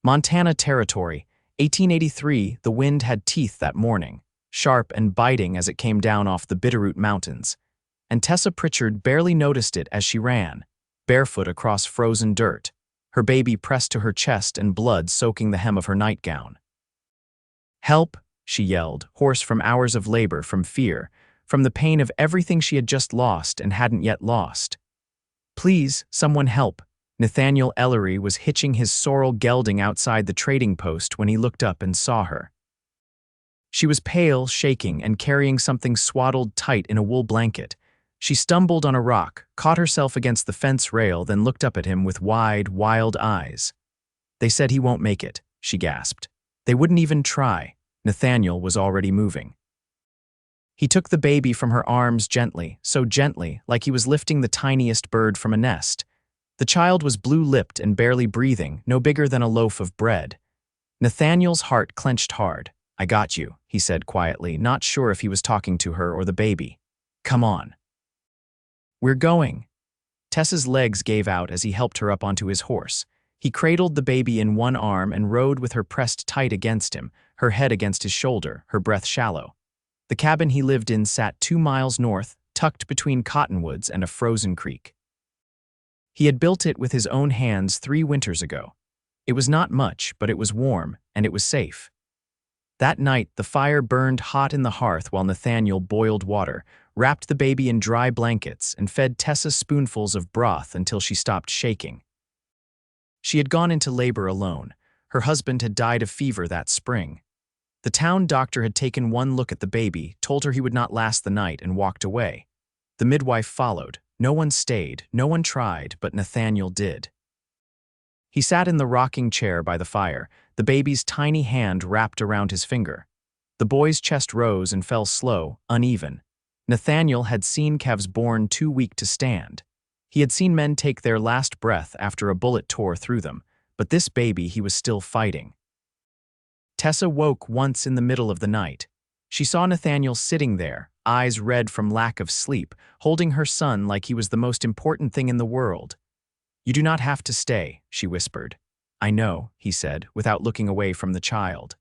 Montana Territory, 1883. The wind had teeth that morning, sharp and biting as it came down off the Bitterroot Mountains, and Tessa Pritchard barely noticed it as she ran, barefoot across frozen dirt, her baby pressed to her chest and blood soaking the hem of her nightgown. "Help!" she yelled, hoarse from hours of labor, from fear, from the pain of everything she had just lost and hadn't yet lost. "Please, someone help!" Nathaniel Ellery was hitching his sorrel gelding outside the trading post when he looked up and saw her. She was pale, shaking, and carrying something swaddled tight in a wool blanket. She stumbled on a rock, caught herself against the fence rail, then looked up at him with wide, wild eyes. "They said he won't make it," she gasped. "They wouldn't even try." Nathaniel was already moving. He took the baby from her arms gently, so gently, like he was lifting the tiniest bird from a nest. The child was blue-lipped and barely breathing, no bigger than a loaf of bread. Nathaniel's heart clenched hard. "I got you," he said quietly, not sure if he was talking to her or the baby. "Come on." "We're going." Tessa's legs gave out as he helped her up onto his horse. He cradled the baby in one arm and rode with her pressed tight against him, her head against his shoulder, her breath shallow. The cabin he lived in sat 2 miles north, tucked between cottonwoods and a frozen creek. He had built it with his own hands 3 winters ago. It was not much, but it was warm, and it was safe. That night, the fire burned hot in the hearth while Nathaniel boiled water, wrapped the baby in dry blankets, and fed Tessa spoonfuls of broth until she stopped shaking. She had gone into labor alone. Her husband had died of fever that spring. The town doctor had taken one look at the baby, told her he would not last the night, and walked away. The midwife followed. No one stayed, no one tried, but Nathaniel did. He sat in the rocking chair by the fire, the baby's tiny hand wrapped around his finger. The boy's chest rose and fell slow, uneven. Nathaniel had seen calves born too weak to stand. He had seen men take their last breath after a bullet tore through them, but this baby he was still fighting. Tessa woke once in the middle of the night. She saw Nathaniel sitting there, eyes red from lack of sleep, holding her son like he was the most important thing in the world. "You do not have to stay," she whispered. "I know," he said, without looking away from the child.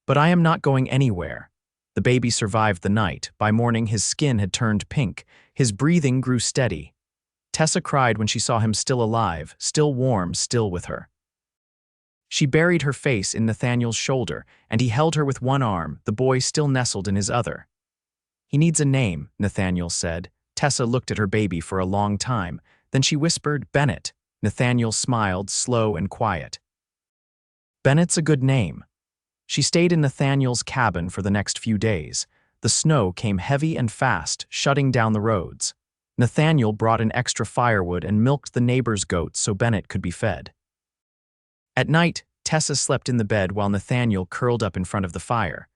"But I am not going anywhere." The baby survived the night. By morning, his skin had turned pink. His breathing grew steady. Tessa cried when she saw him still alive, still warm, still with her. She buried her face in Nathaniel's shoulder, and he held her with one arm, the boy still nestled in his other. "He needs a name," Nathaniel said. Tessa looked at her baby for a long time. Then she whispered, "Bennett." Nathaniel smiled, slow and quiet. "Bennett's a good name." She stayed in Nathaniel's cabin for the next few days. The snow came heavy and fast, shutting down the roads. Nathaniel brought in extra firewood and milked the neighbor's goats so Bennett could be fed. At night, Tessa slept in the bed while Nathaniel curled up in front of the fire.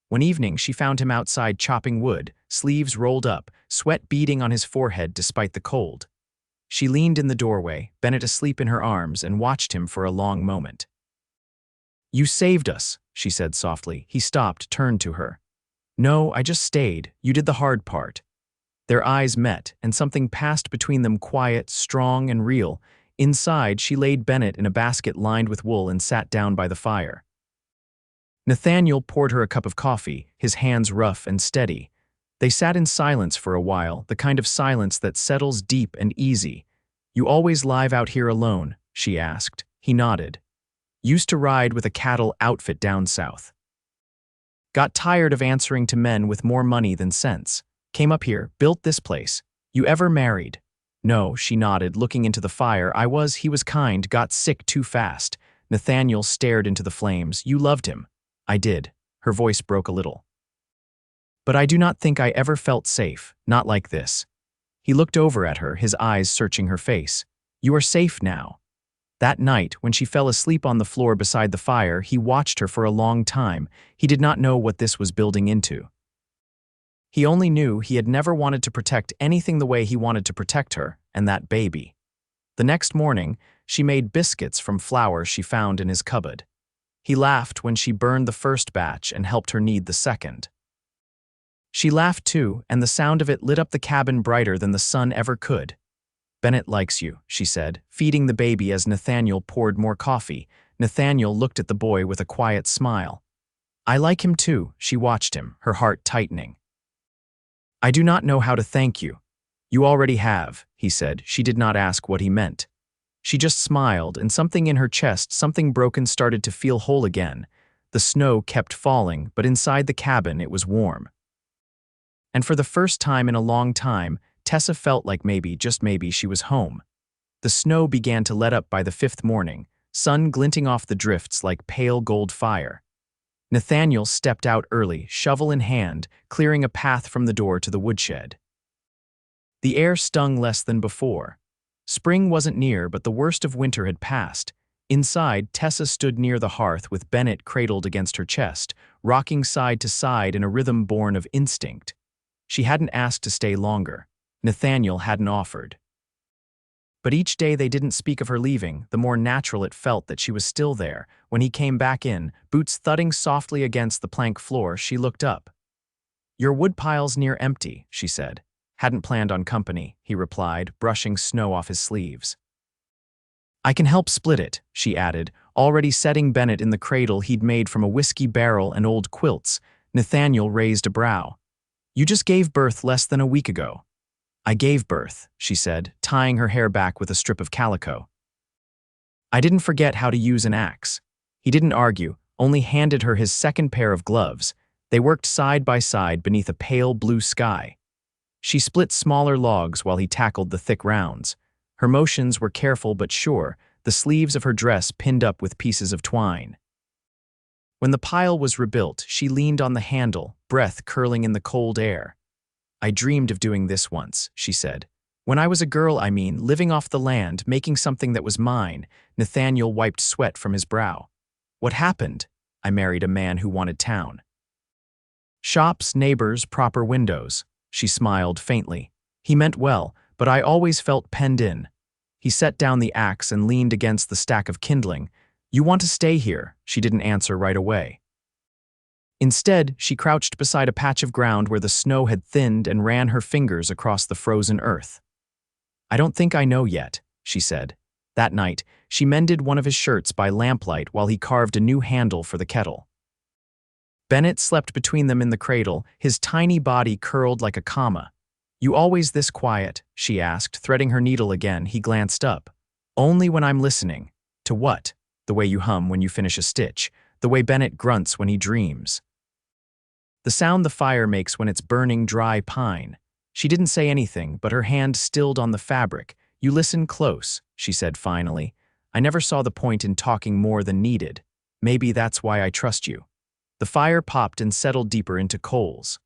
One evening, she found him outside chopping wood, sleeves rolled up, sweat beading on his forehead despite the cold. She leaned in the doorway, Bennett asleep in her arms, and watched him for a long moment. "You saved us," she said softly. He stopped, turned to her. "No, I just stayed. You did the hard part." Their eyes met, and something passed between them, quiet, strong, and real. Inside, she laid Bennett in a basket lined with wool and sat down by the fire. Nathaniel poured her a cup of coffee, his hands rough and steady. They sat in silence for a while, the kind of silence that settles deep and easy. "You always live out here alone?" she asked. He nodded. "Used to ride with a cattle outfit down south. Got tired of answering to men with more money than sense. Came up here, built this place. You ever married?" "No," she nodded, looking into the fire. He was kind, got sick too fast." Nathaniel stared into the flames. "You loved him." "I did." Her voice broke a little. "But I do not think I ever felt safe, not like this." He looked over at her, his eyes searching her face. "You are safe now." That night, when she fell asleep on the floor beside the fire, he watched her for a long time. He did not know what this was building into. He only knew he had never wanted to protect anything the way he wanted to protect her, and that baby. The next morning, she made biscuits from flour she found in his cupboard. He laughed when she burned the first batch and helped her knead the second. She laughed too, and the sound of it lit up the cabin brighter than the sun ever could. Bennett likes you, she said, feeding the baby as Nathaniel poured more coffee. Nathaniel looked at the boy with a quiet smile. I like him too, she watched him, her heart tightening. I do not know how to thank you. You already have, he said. She did not ask what he meant. She just smiled, and something in her chest, something broken, started to feel whole again. The snow kept falling, but inside the cabin it was warm. And for the first time in a long time, Tessa felt like maybe, just maybe, she was home. The snow began to let up by the fifth morning, sun glinting off the drifts like pale gold fire. Nathaniel stepped out early, shovel in hand, clearing a path from the door to the woodshed. The air stung less than before. Spring wasn't near, but the worst of winter had passed. Inside, Tessa stood near the hearth with Bennett cradled against her chest, rocking side to side in a rhythm born of instinct. She hadn't asked to stay longer. Nathaniel hadn't offered. But each day they didn't speak of her leaving, the more natural it felt that she was still there. When he came back in, boots thudding softly against the plank floor, she looked up. Your woodpile's near empty, she said. Hadn't planned on company, he replied, brushing snow off his sleeves. I can help split it, she added, already setting Bennett in the cradle he'd made from a whiskey barrel and old quilts. Nathaniel raised a brow. You just gave birth less than a week ago. I gave birth, she said, tying her hair back with a strip of calico. I didn't forget how to use an axe. He didn't argue, only handed her his second pair of gloves. They worked side by side beneath a pale blue sky. She split smaller logs while he tackled the thick rounds. Her motions were careful but sure, the sleeves of her dress pinned up with pieces of twine. When the pile was rebuilt, she leaned on the handle, breath curling in the cold air. I dreamed of doing this once, she said. When I was a girl, I mean, living off the land, making something that was mine. Nathaniel wiped sweat from his brow. What happened? I married a man who wanted town. Shops, neighbors, proper windows. She smiled faintly. He meant well, but I always felt penned in. He set down the axe and leaned against the stack of kindling. You want to stay here? She didn't answer right away. Instead, she crouched beside a patch of ground where the snow had thinned and ran her fingers across the frozen earth. I don't think I know yet, she said. That night, she mended one of his shirts by lamplight while he carved a new handle for the kettle. Bennett slept between them in the cradle, his tiny body curled like a comma. You always this quiet? She asked, threading her needle again. He glanced up. Only when I'm listening. To what? The way you hum when you finish a stitch. The way Bennett grunts when he dreams. The sound the fire makes when it's burning dry pine. She didn't say anything, but her hand stilled on the fabric. You listen close, she said finally. I never saw the point in talking more than needed. Maybe that's why I trust you. The fire popped and settled deeper into coals.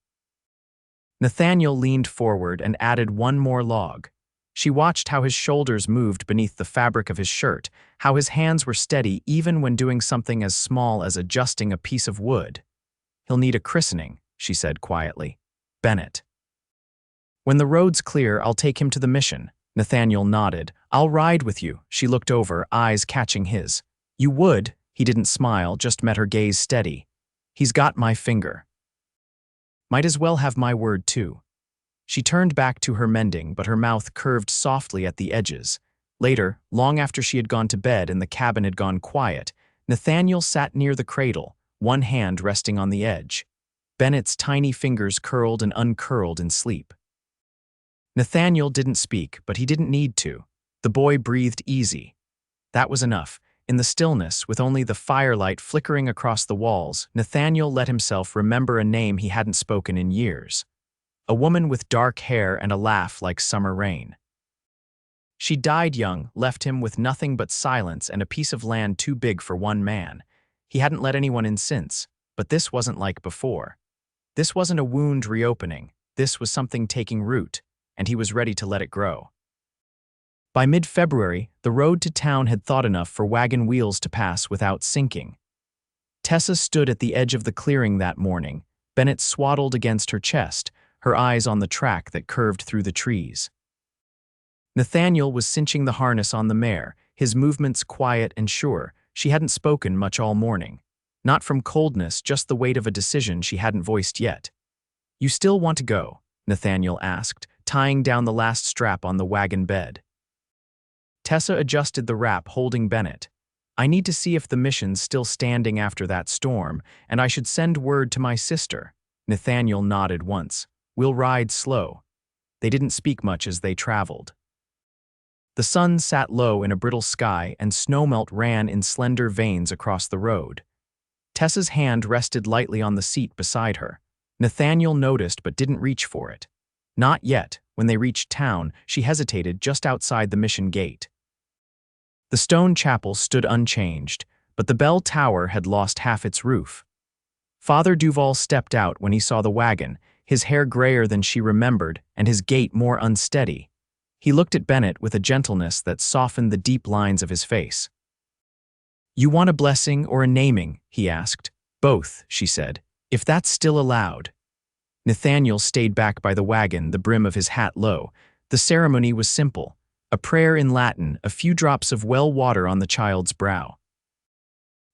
Nathaniel leaned forward and added one more log. She watched how his shoulders moved beneath the fabric of his shirt, how his hands were steady even when doing something as small as adjusting a piece of wood. He'll need a christening, she said quietly. Bennett. When the road's clear, I'll take him to the mission. Nathaniel nodded. I'll ride with you. She looked over, eyes catching his. You would? He didn't smile, just met her gaze steady. He's got my finger. Might as well have my word too. She turned back to her mending, but her mouth curved softly at the edges. Later, long after she had gone to bed and the cabin had gone quiet, Nathaniel sat near the cradle, one hand resting on the edge. Bennett's tiny fingers curled and uncurled in sleep. Nathaniel didn't speak, but he didn't need to. The boy breathed easy. That was enough. In the stillness, with only the firelight flickering across the walls, Nathaniel let himself remember a name he hadn't spoken in years. A woman with dark hair and a laugh like summer rain. She died young, left him with nothing but silence and a piece of land too big for one man. He hadn't let anyone in since, but this wasn't like before. This wasn't a wound reopening, this was something taking root, and he was ready to let it grow. By mid-February, the road to town had thawed enough for wagon wheels to pass without sinking. Tessa stood at the edge of the clearing that morning, Bennett swaddled against her chest, her eyes on the track that curved through the trees. Nathaniel was cinching the harness on the mare, his movements quiet and sure. She hadn't spoken much all morning. Not from coldness, just the weight of a decision she hadn't voiced yet. You still want to go? Nathaniel asked, tying down the last strap on the wagon bed. Tessa adjusted the wrap, holding Bennett. I need to see if the mission's still standing after that storm, and I should send word to my sister. Nathaniel nodded once. We'll ride slow. They didn't speak much as they traveled. The sun sat low in a brittle sky, and snowmelt ran in slender veins across the road. Tessa's hand rested lightly on the seat beside her. Nathaniel noticed but didn't reach for it. Not yet. When they reached town, she hesitated just outside the mission gate. The stone chapel stood unchanged, but the bell tower had lost half its roof. Father Duval stepped out when he saw the wagon, his hair grayer than she remembered and his gait more unsteady. He looked at Bennett with a gentleness that softened the deep lines of his face. You want a blessing or a naming? He asked. Both, she said, if that's still allowed. Nathaniel stayed back by the wagon, the brim of his hat low. The ceremony was simple. A prayer in Latin, a few drops of well water on the child's brow.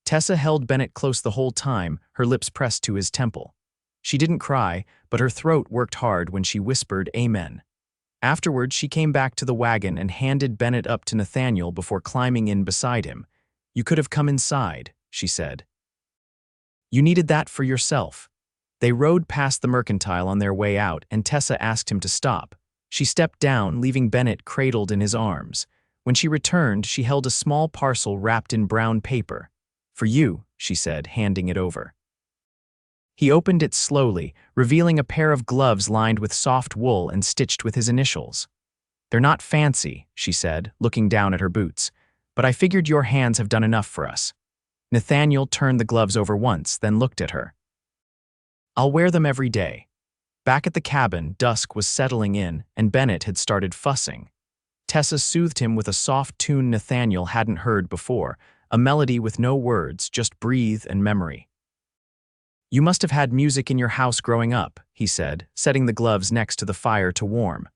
Tessa held Bennett close the whole time, her lips pressed to his temple. She didn't cry, but her throat worked hard when she whispered Amen. Afterward, she came back to the wagon and handed Bennett up to Nathaniel before climbing in beside him. You could have come inside, she said. You needed that for yourself. They rode past the mercantile on their way out, and Tessa asked him to stop. She stepped down, leaving Bennett cradled in his arms. When she returned, she held a small parcel wrapped in brown paper. For you, she said, handing it over. He opened it slowly, revealing a pair of gloves lined with soft wool and stitched with his initials. They're not fancy, she said, looking down at her boots, but I figured your hands have done enough for us. Nathaniel turned the gloves over once, then looked at her. I'll wear them every day. Back at the cabin, dusk was settling in, and Bennett had started fussing. Tessa soothed him with a soft tune Nathaniel hadn't heard before, a melody with no words, just breathe and memory. You must have had music in your house growing up, he said, setting the gloves next to the fire to warm.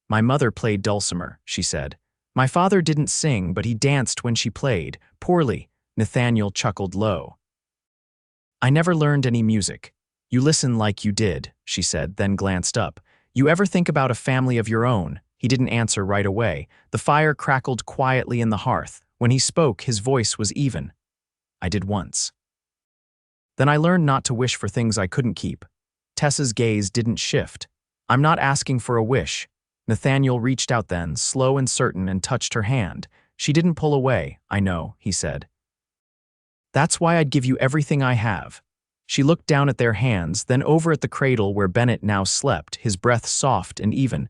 My mother played dulcimer, she said. My father didn't sing, but he danced when she played, poorly. Nathaniel chuckled low. I never learned any music. You listen like you did, she said, then glanced up. You ever think about a family of your own? He didn't answer right away. The fire crackled quietly in the hearth. When he spoke, his voice was even. I did once. Then I learned not to wish for things I couldn't keep. Tessa's gaze didn't shift. I'm not asking for a wish. Nathaniel reached out then, slow and certain, and touched her hand. She didn't pull away. I know, he said. That's why I'd give you everything I have. She looked down at their hands, then over at the cradle where Bennett now slept, his breath soft and even.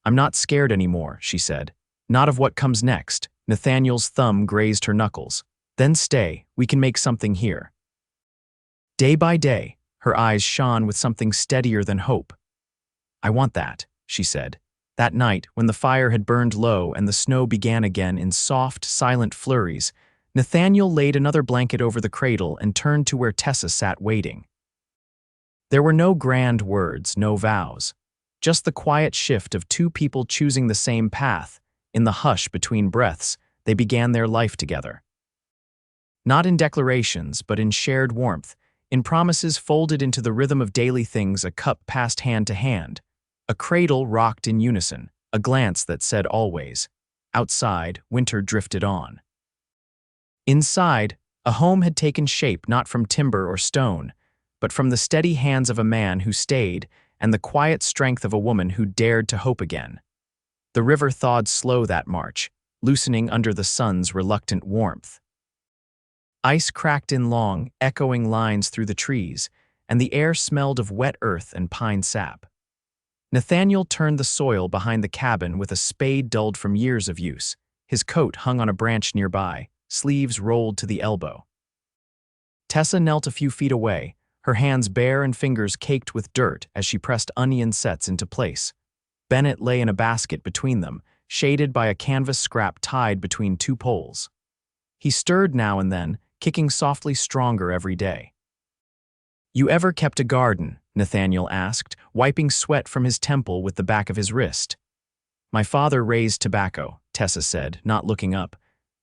I'm not scared anymore, she said. Not of what comes next. Nathaniel's thumb grazed her knuckles. Then stay, we can make something here. Day by day, her eyes shone with something steadier than hope. I want that, she said. That night, when the fire had burned low and the snow began again in soft, silent flurries, Nathaniel laid another blanket over the cradle and turned to where Tessa sat waiting. There were no grand words, no vows. Just the quiet shift of two people choosing the same path. In the hush between breaths, they began their life together. Not in declarations, but in shared warmth, in promises folded into the rhythm of daily things, a cup passed hand to hand. A cradle rocked in unison, a glance that said always. Outside, winter drifted on. Inside, a home had taken shape not from timber or stone, but from the steady hands of a man who stayed and the quiet strength of a woman who dared to hope again. The river thawed slow that March, loosening under the sun's reluctant warmth. Ice cracked in long, echoing lines through the trees, and the air smelled of wet earth and pine sap. Nathaniel turned the soil behind the cabin with a spade dulled from years of use. His coat hung on a branch nearby, sleeves rolled to the elbow. Tessa knelt a few feet away, her hands bare and fingers caked with dirt as she pressed onion sets into place. Bennett lay in a basket between them, shaded by a canvas scrap tied between two poles. He stirred now and then, kicking softly stronger every day. You ever kept a garden? Nathaniel asked, wiping sweat from his temple with the back of his wrist. My father raised tobacco, Tessa said, not looking up.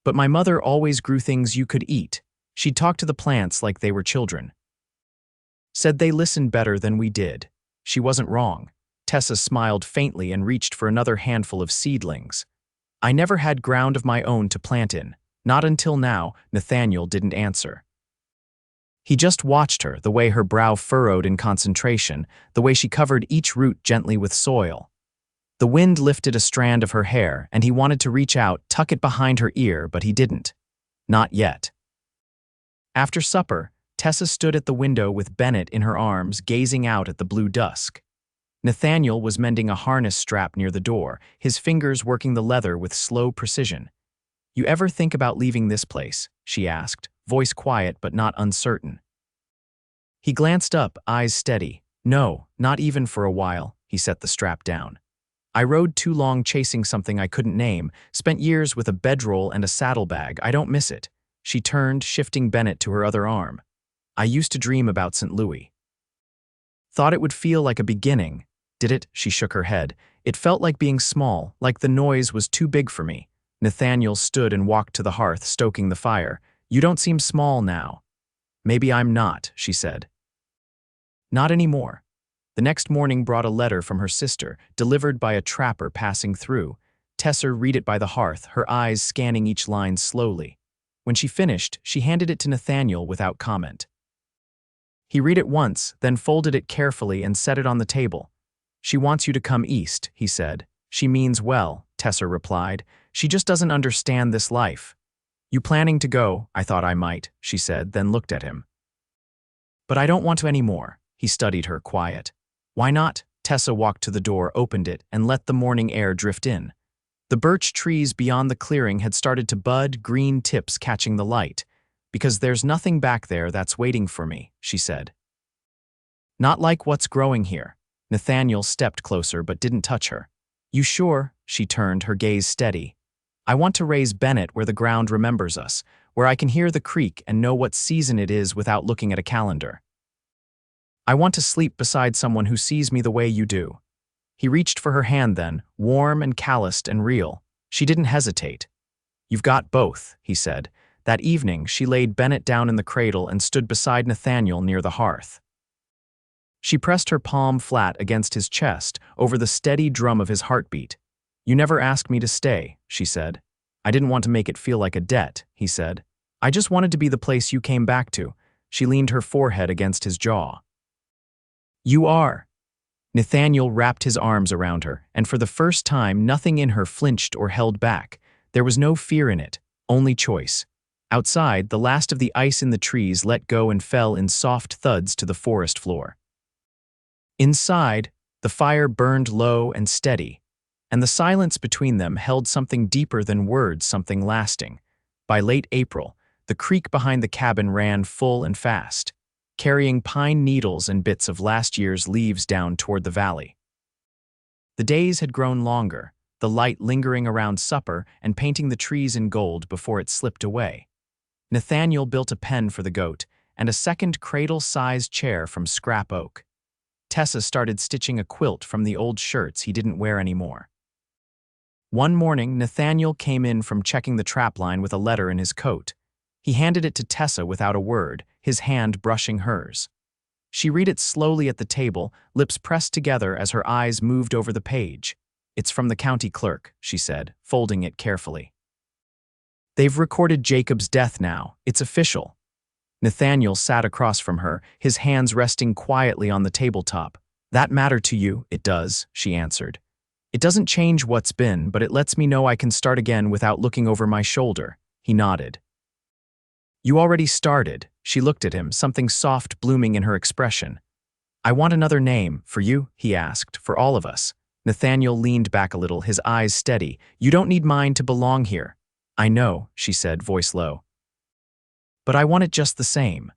But my mother always grew things you could eat. She'd talk to the plants like they were children. Said they listened better than we did. She wasn't wrong. Tessa smiled faintly and reached for another handful of seedlings. I never had ground of my own to plant in. Not until now. Nathaniel didn't answer. He just watched her, the way her brow furrowed in concentration, the way she covered each root gently with soil. The wind lifted a strand of her hair, and he wanted to reach out, tuck it behind her ear, but he didn't. Not yet. After supper, Tessa stood at the window with Bennett in her arms, gazing out at the blue dusk. Nathaniel was mending a harness strap near the door, his fingers working the leather with slow precision. "You ever think about leaving this place?" she asked, voice quiet but not uncertain. He glanced up, eyes steady. "No, not even for a while," he set the strap down. "I rode too long chasing something I couldn't name, spent years with a bedroll and a saddlebag. I don't miss it." She turned, shifting Bennett to her other arm. "I used to dream about St. Louis. Thought it would feel like a beginning." "Did it?" She shook her head. "It felt like being small, like the noise was too big for me." Nathaniel stood and walked to the hearth, stoking the fire. "You don't seem small now." "Maybe I'm not," she said. "Not anymore." The next morning brought a letter from her sister, delivered by a trapper passing through. Tessa read it by the hearth, her eyes scanning each line slowly. When she finished, she handed it to Nathaniel without comment. He read it once, then folded it carefully and set it on the table. "She wants you to come east," he said. "She means well," Tessa replied. "She just doesn't understand this life." "You planning to go?" "I thought I might," she said, then looked at him. "But I don't want to anymore." He studied her, quiet. "Why not?" Tessa walked to the door, opened it, and let the morning air drift in. The birch trees beyond the clearing had started to bud, green tips catching the light. "Because there's nothing back there that's waiting for me," she said. "Not like what's growing here." Nathaniel stepped closer but didn't touch her. "You sure?" She turned, her gaze steady. "I want to raise Bennett where the ground remembers us, where I can hear the creek and know what season it is without looking at a calendar. I want to sleep beside someone who sees me the way you do." He reached for her hand then, warm and calloused and real. She didn't hesitate. "You've got both," he said. That evening, she laid Bennett down in the cradle and stood beside Nathaniel near the hearth. She pressed her palm flat against his chest, over the steady drum of his heartbeat. "You never asked me to stay," she said. "I didn't want to make it feel like a debt," he said. "I just wanted to be the place you came back to." She leaned her forehead against his jaw. "You are." Nathaniel wrapped his arms around her, and for the first time nothing in her flinched or held back. There was no fear in it, only choice. Outside, the last of the ice in the trees let go and fell in soft thuds to the forest floor. Inside, the fire burned low and steady, and the silence between them held something deeper than words, something lasting. By late April, the creek behind the cabin ran full and fast, carrying pine needles and bits of last year's leaves down toward the valley. The days had grown longer, the light lingering around supper and painting the trees in gold before it slipped away. Nathaniel built a pen for the goat and a second cradle-sized chair from scrap oak. Tessa started stitching a quilt from the old shirts he didn't wear anymore. One morning, Nathaniel came in from checking the trapline with a letter in his coat. He handed it to Tessa without a word, his hand brushing hers. She read it slowly at the table, lips pressed together as her eyes moved over the page. "It's from the county clerk," she said, folding it carefully. "They've recorded Jacob's death now. It's official." Nathaniel sat across from her, his hands resting quietly on the tabletop. "That matter to you?" "It does," she answered. "It doesn't change what's been, but it lets me know I can start again without looking over my shoulder." He nodded. "You already started." She looked at him, something soft blooming in her expression. "I want another name, for you," he asked, "for all of us." Nathaniel leaned back a little, his eyes steady. "You don't need mine to belong here." "I know," she said, voice low. "But I want it just the same."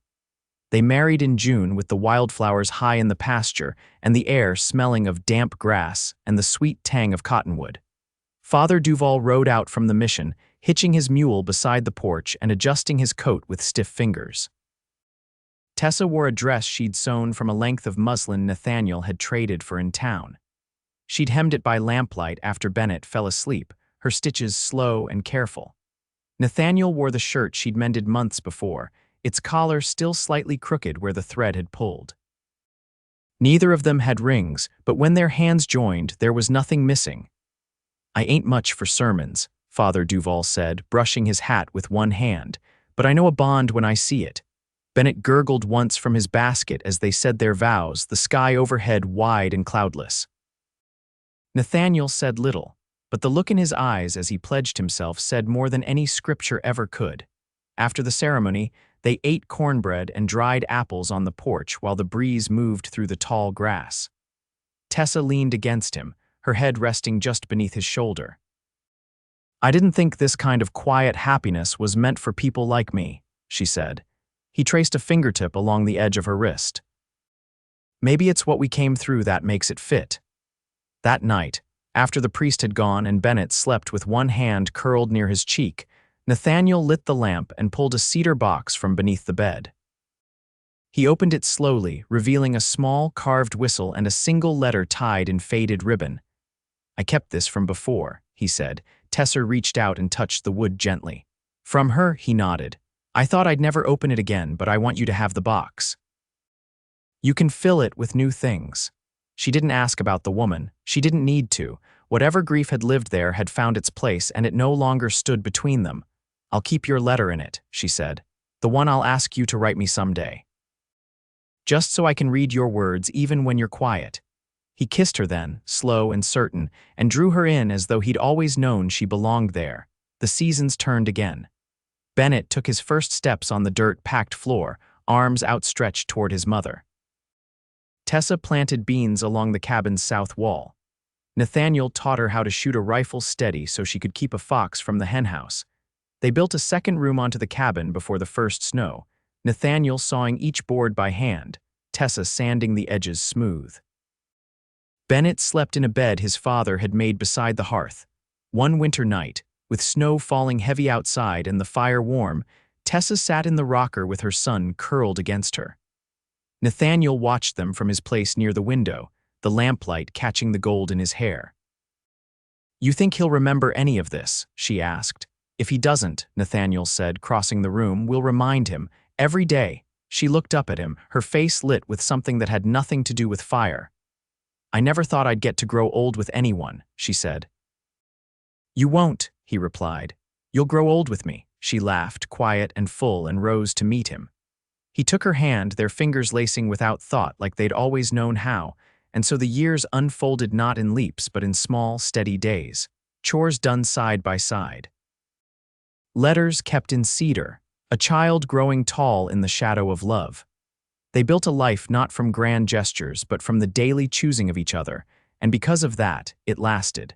They married in June with the wildflowers high in the pasture and the air smelling of damp grass and the sweet tang of cottonwood. Father Duval rode out from the mission, hitching his mule beside the porch and adjusting his coat with stiff fingers. Tessa wore a dress she'd sewn from a length of muslin Nathaniel had traded for in town. She'd hemmed it by lamplight after Bennett fell asleep, her stitches slow and careful. Nathaniel wore the shirt she'd mended months before, its collar still slightly crooked where the thread had pulled. Neither of them had rings, but when their hands joined, there was nothing missing. "I ain't much for sermons," Father Duval said, brushing his hat with one hand, but I know a bond when I see it. Bennett gurgled once from his basket as they said their vows, the sky overhead wide and cloudless. Nathaniel said little, but the look in his eyes as he pledged himself said more than any scripture ever could. After the ceremony, they ate cornbread and dried apples on the porch while the breeze moved through the tall grass. Tessa leaned against him, her head resting just beneath his shoulder. I didn't think this kind of quiet happiness was meant for people like me, she said. He traced a fingertip along the edge of her wrist. Maybe it's what we came through that makes it fit. That night, after the priest had gone and Bennett slept with one hand curled near his cheek, Nathaniel lit the lamp and pulled a cedar box from beneath the bed. He opened it slowly, revealing a small carved whistle and a single letter tied in faded ribbon. I kept this from before, he said. Tessa reached out and touched the wood gently. From her, he nodded. I thought I'd never open it again, but I want you to have the box. You can fill it with new things. She didn't ask about the woman. She didn't need to. Whatever grief had lived there had found its place, and it no longer stood between them. I'll keep your letter in it, she said. The one I'll ask you to write me someday. Just so I can read your words even when you're quiet. He kissed her then, slow and certain, and drew her in as though he'd always known she belonged there. The seasons turned again. Bennett took his first steps on the dirt-packed floor, arms outstretched toward his mother. Tessa planted beans along the cabin's south wall. Nathaniel taught her how to shoot a rifle steady so she could keep a fox from the henhouse. They built a second room onto the cabin before the first snow, Nathaniel sawing each board by hand, Tessa sanding the edges smooth. Bennett slept in a bed his father had made beside the hearth. One winter night, with snow falling heavy outside and the fire warm, Tessa sat in the rocker with her son curled against her. Nathaniel watched them from his place near the window, the lamplight catching the gold in his hair. You think he'll remember any of this? She asked. If he doesn't, Nathaniel said, crossing the room, we'll remind him. Every day. She looked up at him, her face lit with something that had nothing to do with fire. I never thought I'd get to grow old with anyone, she said. You won't, he replied. You'll grow old with me. She laughed, quiet and full, and rose to meet him. He took her hand, their fingers lacing without thought like they'd always known how, and so the years unfolded not in leaps but in small, steady days, chores done side by side. Letters kept in cedar, a child growing tall in the shadow of love. They built a life not from grand gestures but from the daily choosing of each other, and because of that, it lasted.